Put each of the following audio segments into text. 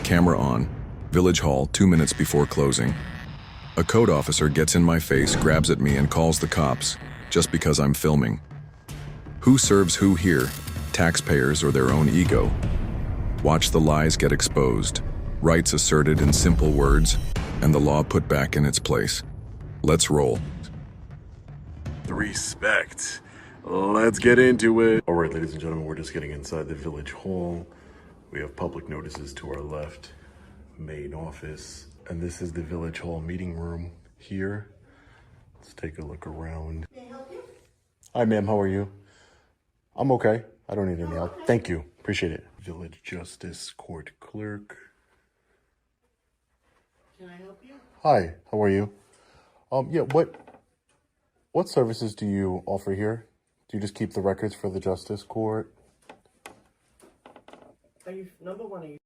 Camera on. Village Hall, 2 minutes before closing. A code officer gets in my face, grabs at me, and calls the cops, just because I'm filming. Who serves who here? Taxpayers or their own ego? Watch the lies get exposed, rights asserted in simple words, and the law put back in its place. Let's roll. Respect. Let's get into it. All right, ladies and gentlemen, we're just getting inside the Village Hall. We have public notices to our left, main office, and this is the Village Hall meeting room here. Let's take a look around. Can I help you? Hi, ma'am. How are you? I'm okay. I don't need any help. Thank you. Appreciate it. Village Justice Court Clerk. Can I help you? Hi. How are you? Yeah. What services do you offer here? Do you just keep the records for the Justice Court? Are you number one? Are you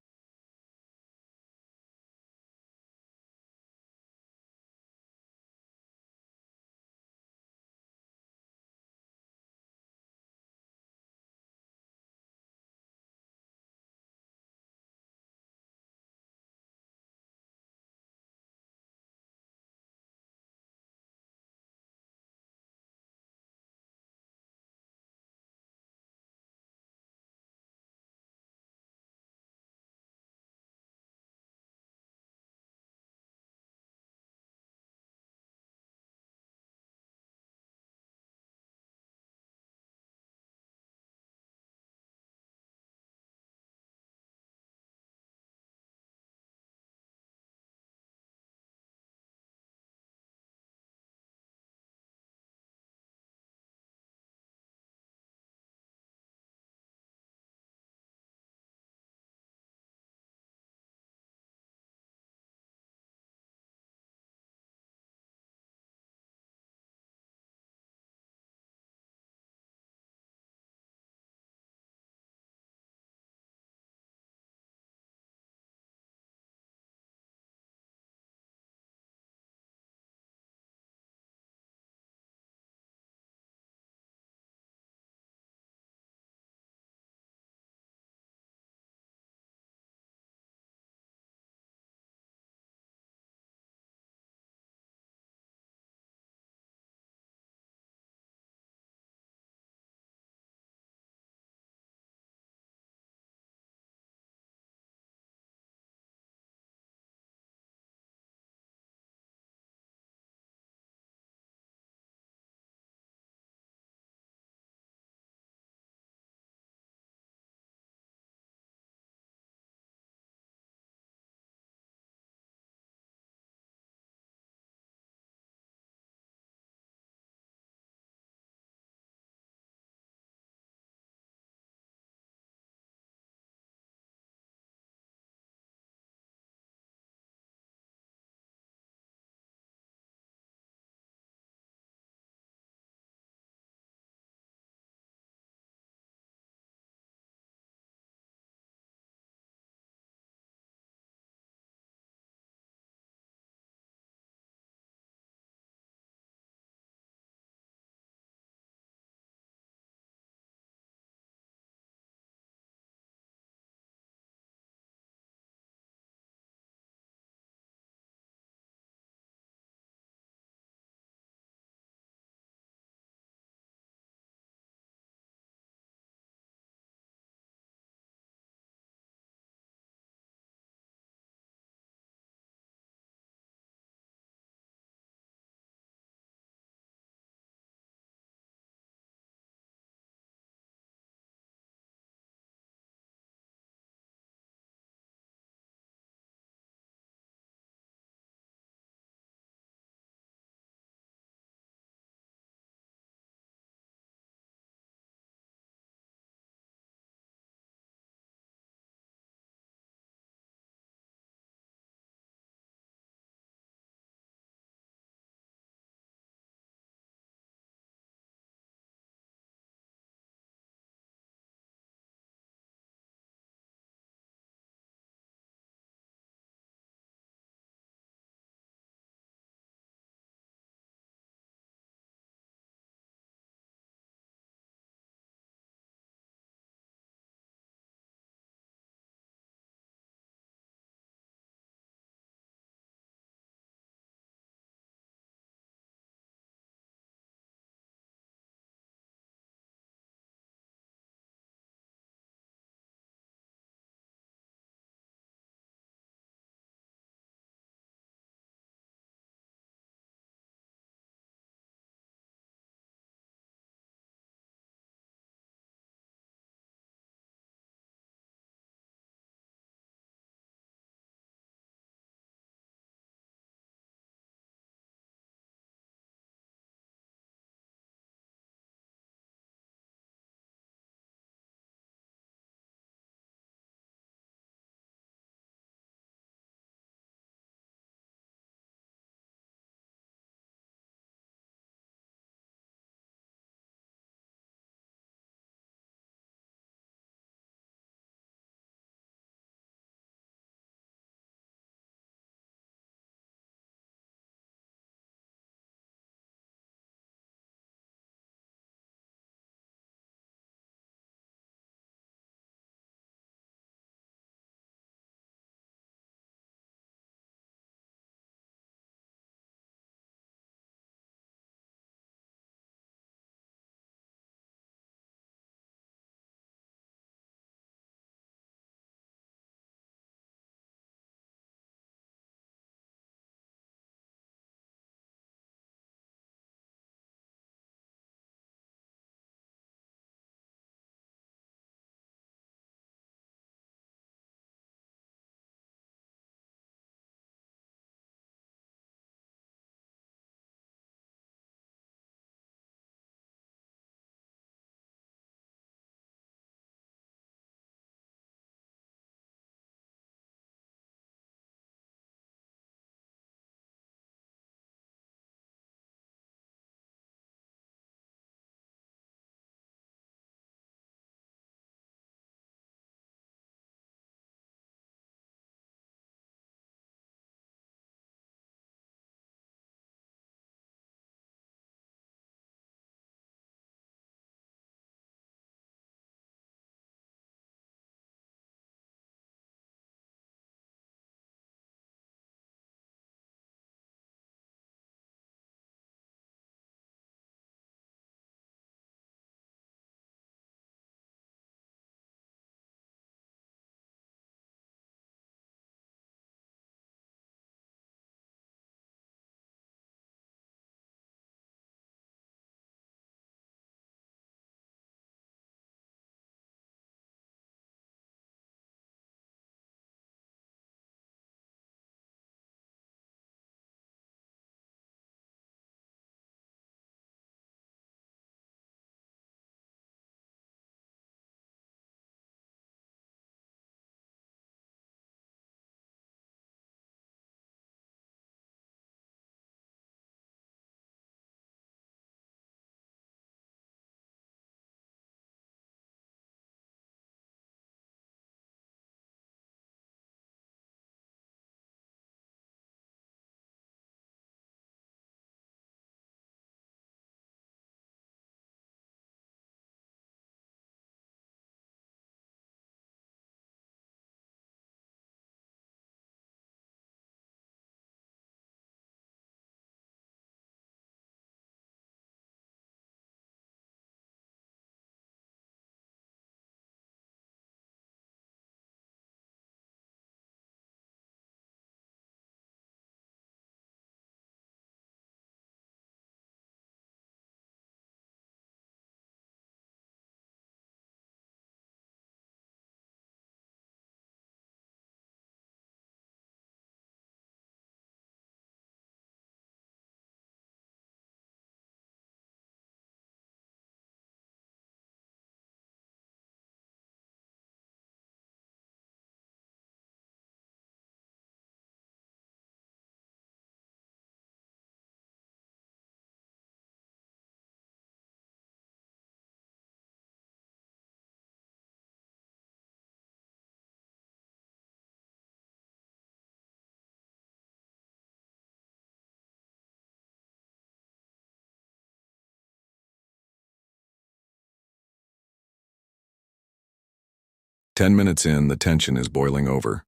10 minutes in, the tension is boiling over.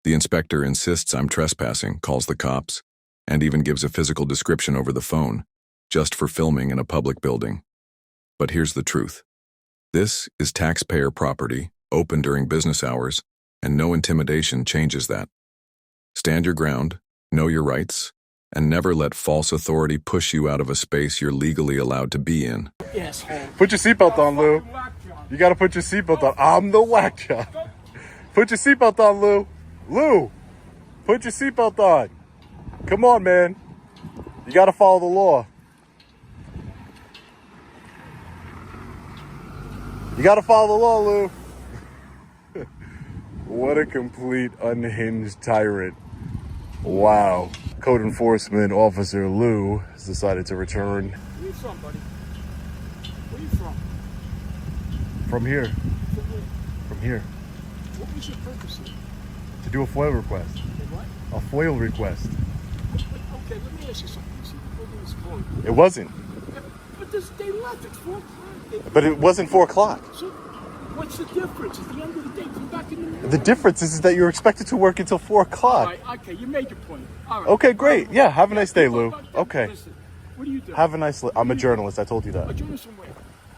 The inspector insists I'm trespassing, calls the cops, and even gives a physical description over the phone, just for filming in a public building. But here's the truth. This is taxpayer property, open during business hours, and no intimidation changes that. Stand your ground, know your rights, and never let false authority push you out of a space you're legally allowed to be in. Yes. Put your seatbelt on, Lou. You gotta put your seatbelt on. I'm the whack job. Put your seatbelt on, Lou. Lou, put your seatbelt on. Come on, man. You gotta follow the law. You gotta follow the law, Lou. What a complete unhinged tyrant. Wow. Code Enforcement Officer Lou has decided to return. Where you from, buddy? Where you from? From here. From where? From here. What was your purpose here? To do a FOIL request. Hey, what? A FOIL request. Okay, let me ask you something. You see, the building is closed. It wasn't. But they left. It's 4 o'clock. But it wasn't 4 o'clock. So, what's the difference? At the end of the day, come back in the morning. The difference is that you're expected to work until 4 All o'clock. right, okay, you made your point. All right. Okay, great. Yeah, have a nice day, Lou. Okay. Listen, what do you do? Have a nice... I'm a journalist. I told you A that. journalist from where?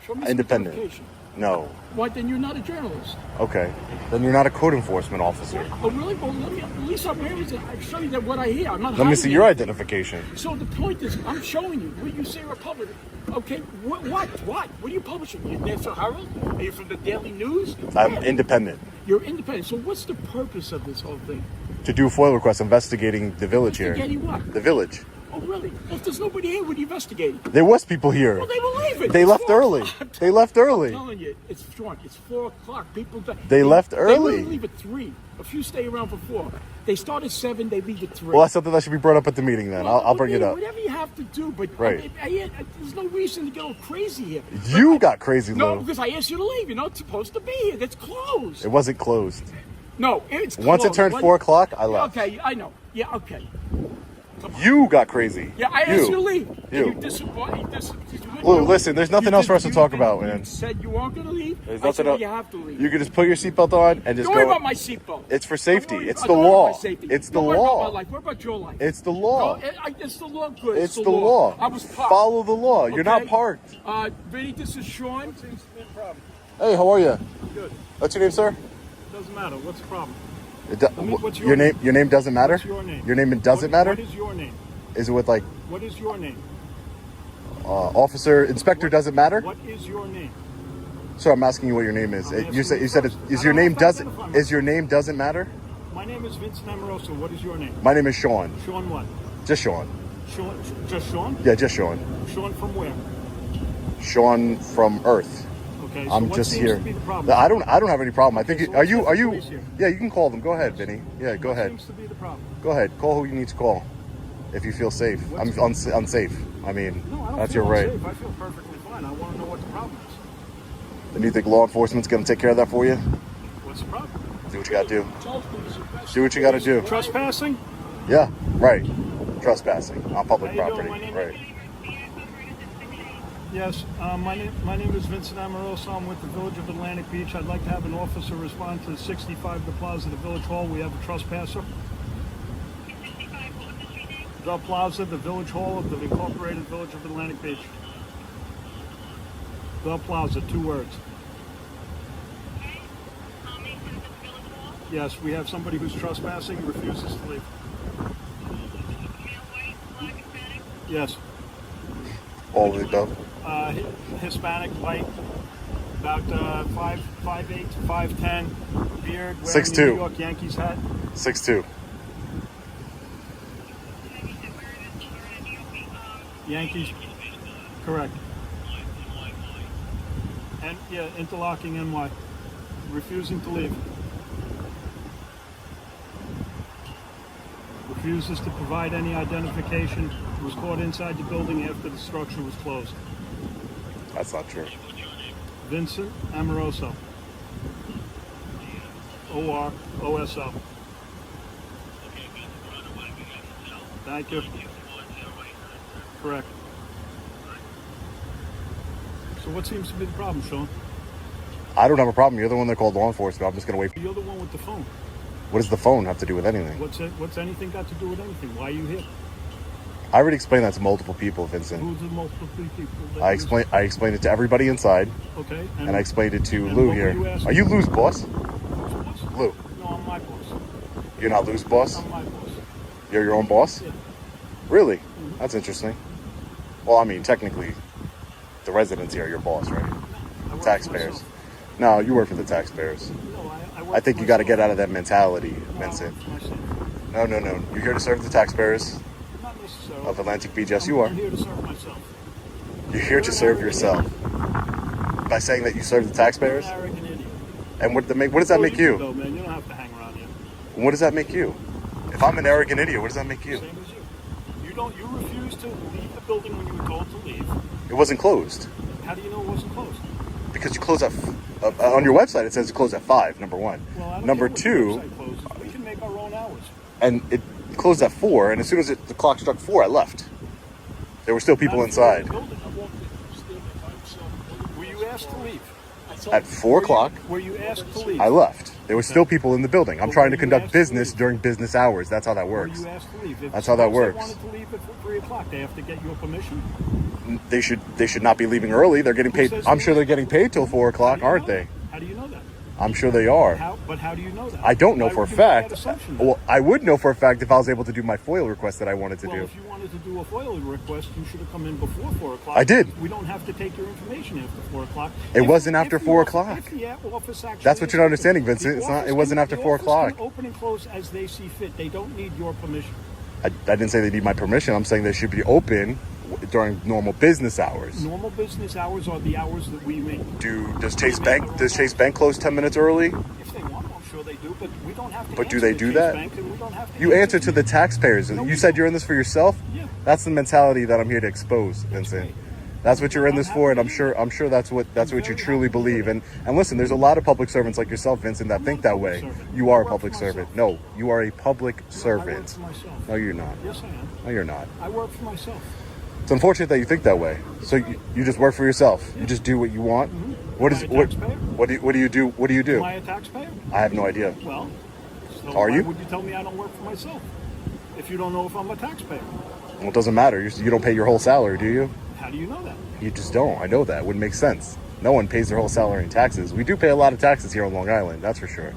Show me some Independent. identification. No. Why, then you're not a journalist. Okay. Then you're not a code enforcement officer. Oh, really? Well, let me, at least I'm here. I show you that what I hear. I'm not Let me see hiding your anything. identification. So the point is, I'm showing you what you say Republic. Okay, what? What are you publishing? You're National Herald? Are you from the Daily News? I'm What? independent. You're independent. So what's the purpose of this whole thing? To do a FOIL request investigating the village here. Investigating what? The village. Oh, really? Well, if there's nobody here, what are you investigating? There was people here. Well, they were leaving. They It's left 4 early. o'clock. They left early. I'm telling you, it's Sean. It's 4 o'clock. People. They left They early. really leave at 3. A few stay around for 4. They start at 7. They leave at 3. Well, that's something that should be brought up at the meeting then. I'll bring it up. Whatever you have to do, but Right. there's no reason to go crazy here. You got crazy, No, Lou. because I asked you to leave. You're not supposed to be here. That's closed. It wasn't closed. No, it's closed. Once it turned 4 o'clock, I left. Okay, I know. Yeah, okay. You got crazy. Yeah, I asked you to leave. You. And you disappointed. Lou, listen, there's nothing else for us to talk about, man. You said you weren't going to leave. There's I nothing said, else. you have to leave. You can just put your seatbelt on and just Don't worry go. about my seatbelt. It's for safety. Don't worry- It's the don't worry about law. my safety. It's the Don't worry about law. my life. What about your life? It's the law. It's the law. Good. It's the law. I was parked. Follow the law. You're not Okay? parked. Vinny, this is Sean. Hey, how are you? Good. What's your name, sir? Doesn't matter. What's the problem? what's Your your name? Your name doesn't matter. What's your name? Your name doesn't matter. What is your name? Is it with like What is your name? officer, inspector doesn't matter? What is your name? Sir, I'm asking you what your name is. I'm You said asking you is first. your I don't name have to doesn't identify is myself. your name doesn't matter? My name is Vincent Amaroso. What is your name? My name is Sean. Sean what? Just Sean. Sean? Just Sean? Yeah, just Sean. Sean from where? Sean from Earth. Okay, so I'm what just seems here. to be the problem? I don't have any problem. I think Okay, so are let's you get are the you police here. Yeah, you can call them. Go ahead, Vinny. Yeah, go What ahead. seems to be the problem? Go ahead. Call who you need to call. If you feel safe. I'm unsafe. I mean, No, I don't that's feel your right. unsafe. I feel perfectly fine. I want to know what the problem is. And you think law enforcement's gonna take care of that for you? What's the problem? Do what you gotta do. Do Do what you gotta do. Trespassing? Yeah, right. Trespassing on public How you property. doing? My name- Right. Yes, my name is Vincent Amaroso. I'm with the Village of Atlantic Beach. I'd like to have an officer respond to 65 The Plaza, the Village Hall. We have a trespasser. The Plaza, the Village Hall of the Incorporated Village of Atlantic Beach. The Plaza, 2 words. Yes, we have somebody who's trespassing and refuses to leave. Yes. All of the above. Hispanic, white, about 5'8" to 5'10", beard, wearing 6'2". a New York Yankees hat. 6'2". Yankees, correct. And yeah, interlocking NY, refusing to leave. Refuses to provide any identification. Was caught inside the building after the structure was closed. That's not true. Vincent Amaroso. O-R-O-S-O. Thank you. Correct. So what seems to be the problem, Sean? I don't have a problem. You're the one that called law enforcement. I'm just going to wait. You're the one with the phone. What does the phone have to do with anything? What's anything got to do with anything? Why are you here? I already explained that to multiple people, Vincent. Who's the multiple people? I explained it to everybody inside. Okay. And I explained it to Lou here. Are you Lou's boss? Lou. No, I'm my boss. You're not Lou's boss? I'm my boss. You're your own boss? Yeah. Really? That's interesting. Well, I mean, technically, the residents here are your boss, right? I work Taxpayers. for myself. No, you work for the taxpayers. No, I work I think for you got to get myself. out of that mentality, No, Vincent. I work for myself. No. You're here to serve the taxpayers Not necessarily. of Atlantic Beach. Yes, you are. I'm here to serve myself. You're here to serve yourself by saying that you serve the taxpayers. You're an arrogant idiot. And what does that make you? Go, man. You don't have to hang around here. What does that make you? If I'm an arrogant idiot, what does that make you? Same as you. You refused to leave the building when you were told to leave. It wasn't closed How do you know it wasn't closed? because you close at on your website. It says you close at 5. Number one. Well, I don't Number care what the two, website closes. We can make our own hours. and it closed at 4. And as soon as the clock struck 4, I left. There were still people Not if you're in inside. the building. I walked in. Were you asked to leave? At 4 o'clock, Were you asked to leave? I left. There were still people in the building. I'm Well, trying were to you conduct asked to business leave? during business hours. That's how that Were works. you asked to leave? That's how that suppose works. They wanted to leave at 3 o'clock. They have to get your permission. They should not be leaving early. They're getting paid. says I'm they sure are? they're getting paid till 4 How o'clock, do you aren't know they? that? How do you know that? I'm sure they are. But how do you know that? I don't know Why for a would you make that fact. assumption? Well, I would know for a fact if I was able to do my FOIL request that I wanted to Well, do. if you wanted to do a FOIL request, you should have come in before 4 o'clock. I did. We don't have to take your information after 4 o'clock. It wasn't after 4 o'clock. If the office actually That's what you're not understanding, the Vincent. It's not. office It wasn't can- after the 4 office o'clock. can open and close as they see fit. They don't need your permission. I didn't say they need my permission. I'm saying they should be open during normal business hours. Normal business hours are the hours that we make. Does Chase Bank close 10 minutes early? If they want, I'm sure they do, but we don't have to. But do answer they to do Chase that? Bank, and we don't have to You answer to the taxpayers. No, You we said don't. you're in this for yourself. Yeah. That's the mentality that I'm here to expose, Vincent. right. That's what you're in this I'm for, and happy I'm sure that's what you very truly happy to believe. hear And listen, there's a lot of public servants like yourself, Vincent, that I'm think not a that public way. servant. You I are a work public for servant. myself. No, you are a public I work servant. for myself. No, you're not. Yes, I am. No, you're not. I work for myself. It's unfortunate that you think that way. So you just work for yourself. You just do what you want. What is Am I a taxpayer? what do you do? What do you do? Am I a taxpayer? I have no idea. Well, so Are why you? would you tell me I don't work for myself if you don't know if I'm a taxpayer? Well, it doesn't matter. You don't pay your whole salary, do you? How do you know that? You just don't. I know that. It wouldn't make sense. No one pays their whole salary in taxes. We do pay a lot of taxes here on Long Island, that's for sure.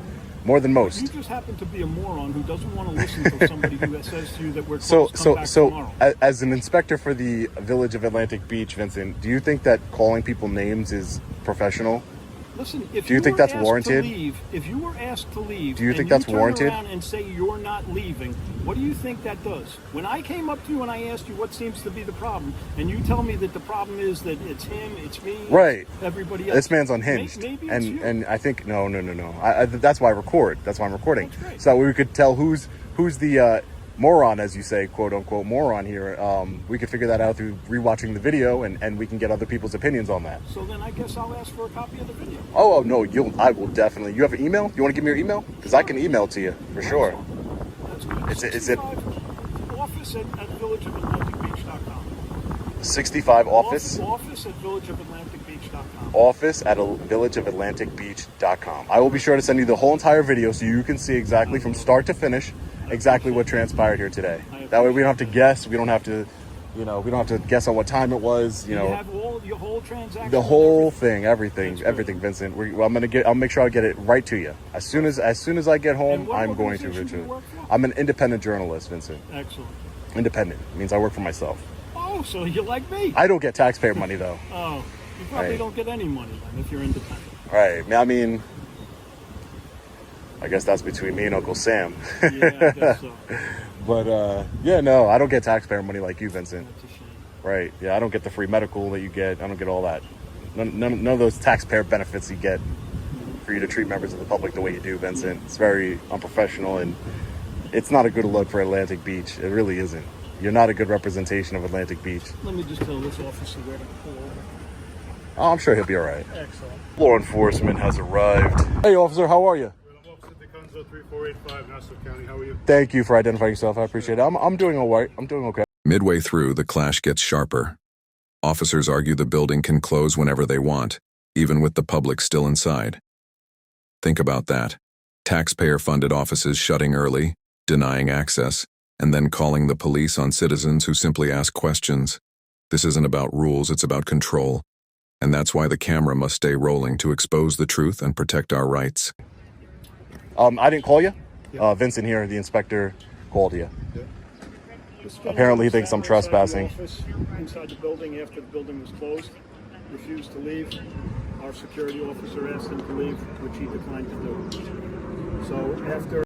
More than You most. just happen to be a moron who doesn't want to listen to somebody who says to you that we're closed. Come back So, tomorrow. as an inspector for the Village of Atlantic Beach, Vincent, do you think that calling people names is professional? Listen, if Do you think were that's asked warranted? To leave, if you were asked to leave, Do you and think that's turn warranted? around and say you're not leaving, what do you think that does? When I came up to you and I asked you what seems to be the problem, and you tell me that the problem is that it's him, it's me, Right. it's everybody else. This man's unhinged, Maybe it's you. and I think no. That's why I record. That's why I'm recording, That's great. so that way we could tell who's the moron, as you say, quote unquote moron here. We could figure that out through rewatching the video, and we can get other people's opinions on that. So then I guess I'll ask for a copy of the video. Oh no, I will definitely. You have an email? You want to give me your email? Because I can email to you for sure. That's good. Is it 65 office at villageofatlanticbeach.com. 65 office Office at villageofatlanticbeach.com. office at villageofatlanticbeach.com. I will be sure to send you the whole entire video so you can see exactly from start to finish exactly what transpired here today. That way we don't have to guess. We don't have to, we don't have to guess on what time it was. You have your whole transaction. The whole and everything? thing, everything, That's everything, Vincent. I'll make sure I get it right to you as soon as I get home. And what I'm going to. organization do you work for? I'm an independent journalist, Vincent. Excellent. Independent means I work for myself. Oh, so you're like me. I don't get taxpayer money though. Oh, you probably Right. don't get any money then if you're independent. Right. I mean, I guess that's between me and Uncle Sam. Yeah, I guess so. But yeah, no, I don't get taxpayer money like you, Vincent. That's a shame. Right. Yeah, I don't get the free medical that you get. I don't get all that. None of those taxpayer benefits you get for you to treat members of the public the way you do, Vincent. It's very unprofessional, and it's not a good look for Atlantic Beach. It really isn't. You're not a good representation of Atlantic Beach. Let me just tell this officer where to pull over. Oh, I'm sure he'll be all right. Excellent. Law enforcement has arrived. Hey, officer, how are you? Officer DeConzo 3485, Nassau County. How are you? Thank you for identifying yourself. I appreciate it. I'm doing all right. I'm doing okay. Midway through, the clash gets sharper. Officers argue the building can close whenever they want, even with the public still inside. Think about that. Taxpayer-funded offices shutting early, denying access, and then calling the police on citizens who simply ask questions. This isn't about rules, it's about control. And that's why the camera must stay rolling to expose the truth and protect our rights. I didn't call you. Vincent here, the inspector, called you. Apparently he thinks I'm trespassing. Inside the building after the building was closed, refused to leave. Our security officer asked him to leave, which he declined to do. So after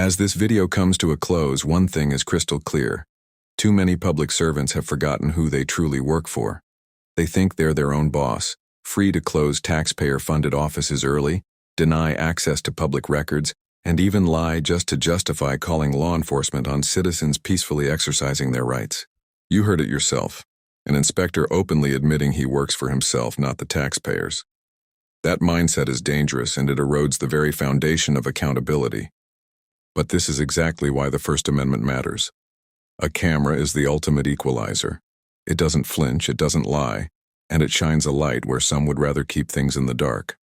As this video comes to a close, one thing is crystal clear. Too many public servants have forgotten who they truly work for. They think they're their own boss, free to close taxpayer-funded offices early, deny access to public records, and even lie just to justify calling law enforcement on citizens peacefully exercising their rights. You heard it yourself. An inspector openly admitting he works for himself, not the taxpayers. That mindset is dangerous and it erodes the very foundation of accountability. But this is exactly why the First Amendment matters. A camera is the ultimate equalizer. It doesn't flinch, it doesn't lie, and it shines a light where some would rather keep things in the dark.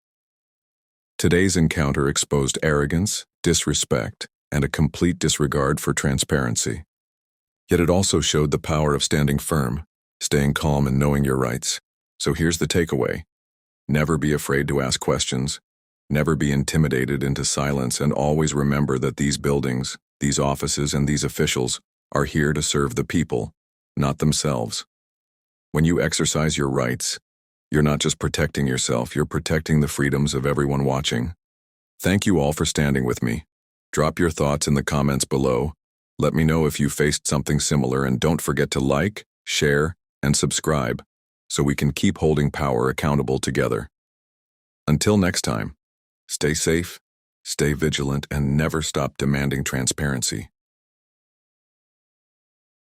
Today's encounter exposed arrogance, disrespect, and a complete disregard for transparency. Yet it also showed the power of standing firm, staying calm and knowing your rights. So here's the takeaway. Never be afraid to ask questions. Never be intimidated into silence, and always remember that these buildings, these offices, and these officials are here to serve the people, not themselves. When you exercise your rights, you're not just protecting yourself, you're protecting the freedoms of everyone watching. Thank you all for standing with me. Drop your thoughts in the comments below. Let me know if you faced something similar, and don't forget to like, share, and subscribe so we can keep holding power accountable together. Until next time, stay safe, stay vigilant, and never stop demanding transparency.